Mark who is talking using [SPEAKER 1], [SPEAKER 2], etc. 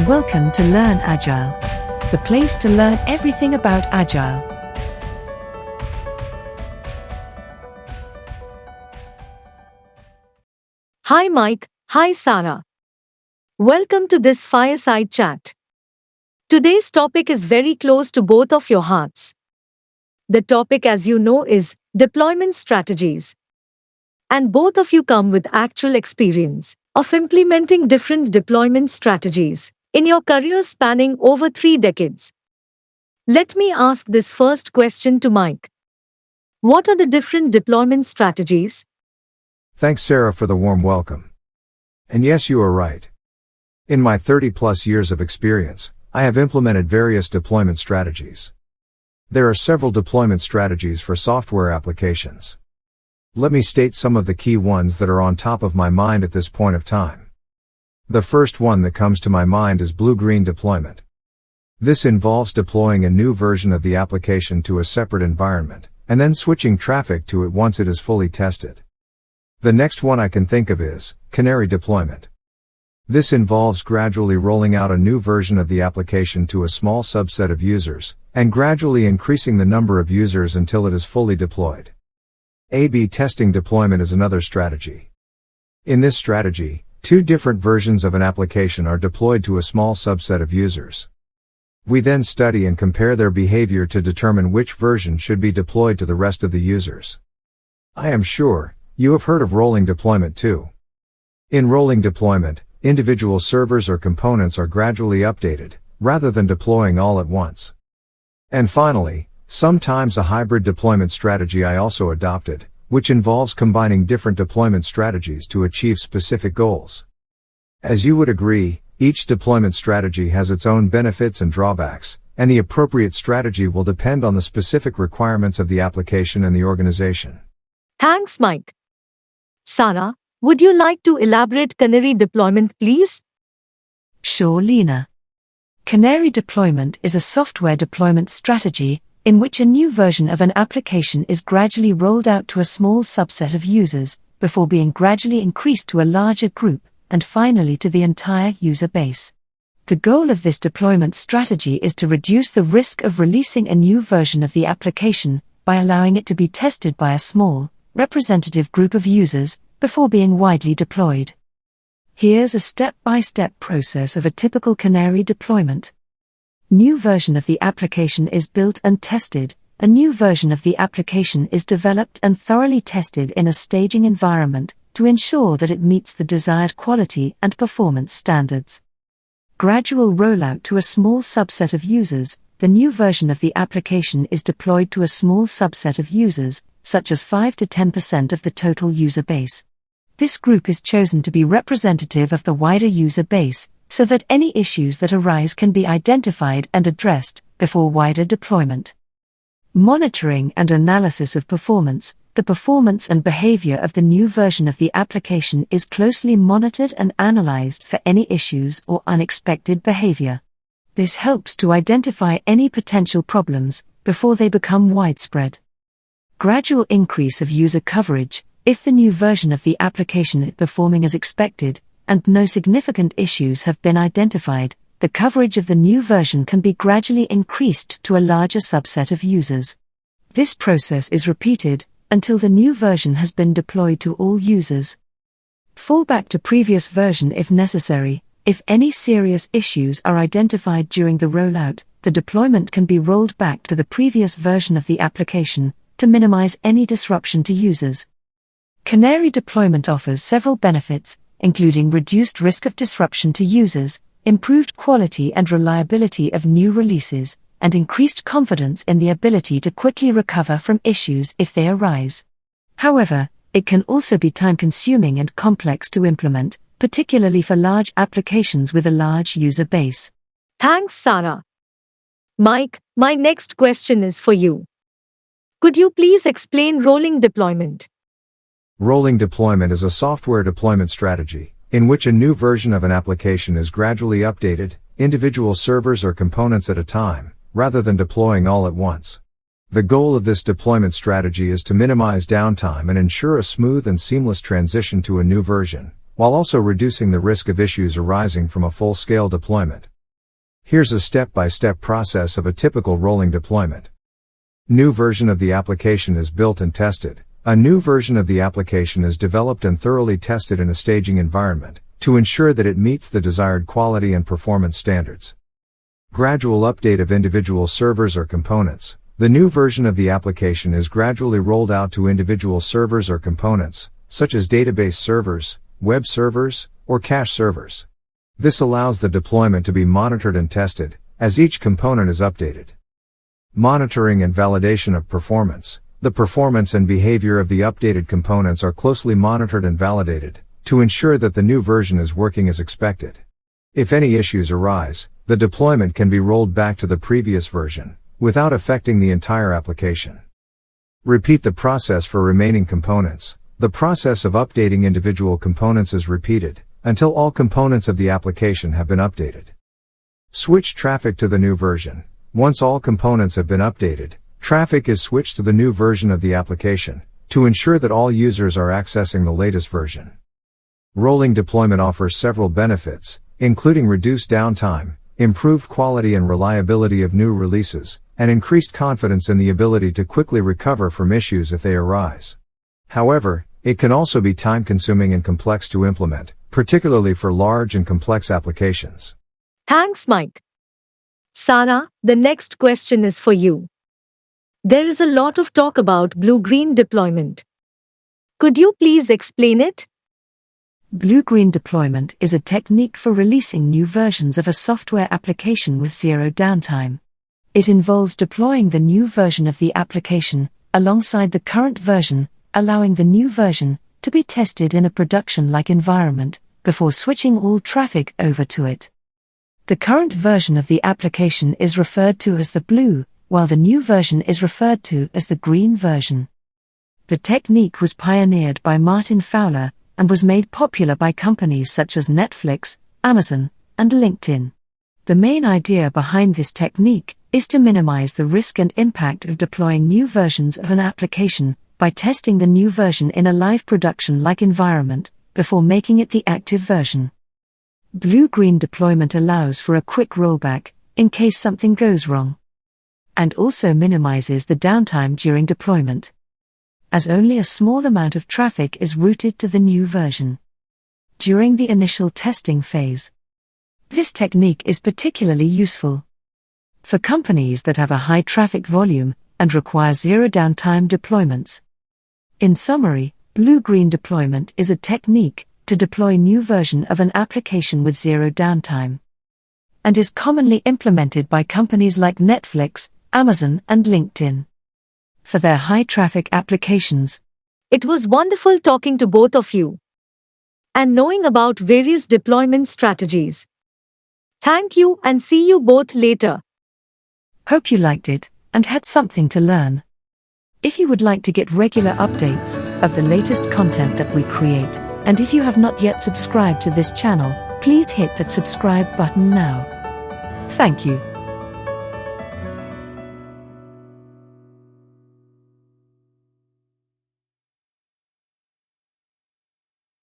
[SPEAKER 1] Welcome to Learn Agile, the place to learn everything about Agile.
[SPEAKER 2] Hi Mike, hi Sarah. Welcome to this fireside chat. Today's topic is very close to both of your hearts. The topic, as you know, is deployment strategies. And both of you come with actual experience of implementing different deployment strategies in your careers spanning over 3 decades. Let me ask this first question to Mike. What are the different deployment strategies?
[SPEAKER 3] Thanks, Sarah, for the warm welcome. And yes, you are right. In my 30-plus years of experience, I have implemented various deployment strategies. There are several deployment strategies for software applications. Let me state some of the key ones that are on top of my mind at this point of time. The first one that comes to my mind is blue-green deployment. This involves deploying a new version of the application to a separate environment, and then switching traffic to it once it is fully tested. The next one I can think of is Canary Deployment. This involves gradually rolling out a new version of the application to a small subset of users, and gradually increasing the number of users until it is fully deployed. A/B testing deployment is another strategy. In this strategy, 2 different versions of an application are deployed to a small subset of users. We then study and compare their behavior to determine which version should be deployed to the rest of the users. I am sure you have heard of rolling deployment too. In rolling deployment, individual servers or components are gradually updated, rather than deploying all at once. And finally, sometimes a hybrid deployment strategy I also adopted, which involves combining different deployment strategies to achieve specific goals. As you would agree, each deployment strategy has its own benefits and drawbacks, and the appropriate strategy will depend on the specific requirements of the application and the organization.
[SPEAKER 2] Thanks, Mike. Sarah, would you like to elaborate Canary Deployment, please?
[SPEAKER 1] Sure, Lena. Canary Deployment is a software deployment strategy in which a new version of an application is gradually rolled out to a small subset of users, before being gradually increased to a larger group, and finally to the entire user base. The goal of this deployment strategy is to reduce the risk of releasing a new version of the application by allowing it to be tested by a small, representative group of users before being widely deployed. Here's a step-by-step process of a typical Canary deployment. New version of the application is built and tested. A new version of the application is developed and thoroughly tested in a staging environment to ensure that it meets the desired quality and performance standards. Gradual rollout to a small subset of users. The new version of the application is deployed to a small subset of users, such as 5 to 10% of the total user base. This group is chosen to be representative of the wider user base, so that any issues that arise can be identified and addressed before wider deployment. Monitoring and analysis of performance. The performance and behavior of the new version of the application is closely monitored and analyzed for any issues or unexpected behavior. This helps to identify any potential problems before they become widespread. Gradual increase of user coverage. If the new version of the application is performing as expected, and no significant issues have been identified, the coverage of the new version can be gradually increased to a larger subset of users. This process is repeated until the new version has been deployed to all users. Fall back to previous version if necessary. If any serious issues are identified during the rollout, the deployment can be rolled back to the previous version of the application to minimize any disruption to users. Canary Deployment offers several benefits, including reduced risk of disruption to users, improved quality and reliability of new releases, and increased confidence in the ability to quickly recover from issues if they arise. However, it can also be time-consuming and complex to implement, particularly for large applications with a large user base.
[SPEAKER 2] Thanks, Sarah. Mike, my next question is for you. Could you please explain rolling deployment?
[SPEAKER 3] Rolling deployment is a software deployment strategy, in which a new version of an application is gradually updated, individual servers or components at a time, rather than deploying all at once. The goal of this deployment strategy is to minimize downtime and ensure a smooth and seamless transition to a new version, while also reducing the risk of issues arising from a full-scale deployment. Here's a step-by-step process of a typical rolling deployment. New version of the application is built and tested. A new version of the application is developed and thoroughly tested in a staging environment to ensure that it meets the desired quality and performance standards. Gradual update of individual servers or components. The new version of the application is gradually rolled out to individual servers or components, such as database servers, web servers, or cache servers. This allows the deployment to be monitored and tested as each component is updated. Monitoring and validation of performance. The performance and behavior of the updated components are closely monitored and validated to ensure that the new version is working as expected. If any issues arise, the deployment can be rolled back to the previous version without affecting the entire application. Repeat the process for remaining components. The process of updating individual components is repeated until all components of the application have been updated. Switch traffic to the new version. Once all components have been updated, traffic is switched to the new version of the application to ensure that all users are accessing the latest version. Rolling deployment offers several benefits, including reduced downtime, improved quality and reliability of new releases, and increased confidence in the ability to quickly recover from issues if they arise. However, it can also be time-consuming and complex to implement, particularly for large and complex applications.
[SPEAKER 2] Thanks, Mike. Sarah, the next question is for you. There is a lot of talk about blue-green deployment. Could you please explain it?
[SPEAKER 1] Blue-green deployment is a technique for releasing new versions of a software application with zero downtime. It involves deploying the new version of the application alongside the current version, allowing the new version to be tested in a production-like environment before switching all traffic over to it. The current version of the application is referred to as the blue, while the new version is referred to as the green version. The technique was pioneered by Martin Fowler and was made popular by companies such as Netflix, Amazon, and LinkedIn. The main idea behind this technique is to minimize the risk and impact of deploying new versions of an application by testing the new version in a live production-like environment before making it the active version. Blue-green deployment allows for a quick rollback in case something goes wrong, and also minimizes the downtime during deployment, as only a small amount of traffic is routed to the new version during the initial testing phase. This technique is particularly useful for companies that have a high traffic volume and require zero downtime deployments. In summary, blue-green deployment is a technique to deploy new version of an application with zero downtime, and is commonly implemented by companies like Netflix, Amazon, and LinkedIn for their high-traffic applications.
[SPEAKER 2] It was wonderful talking to both of you and knowing about various deployment strategies. Thank you and see you both later.
[SPEAKER 1] Hope you liked it and had something to learn. If you would like to get regular updates of the latest content that we create, and if you have not yet subscribed to this channel, please hit that subscribe button now. Thank you.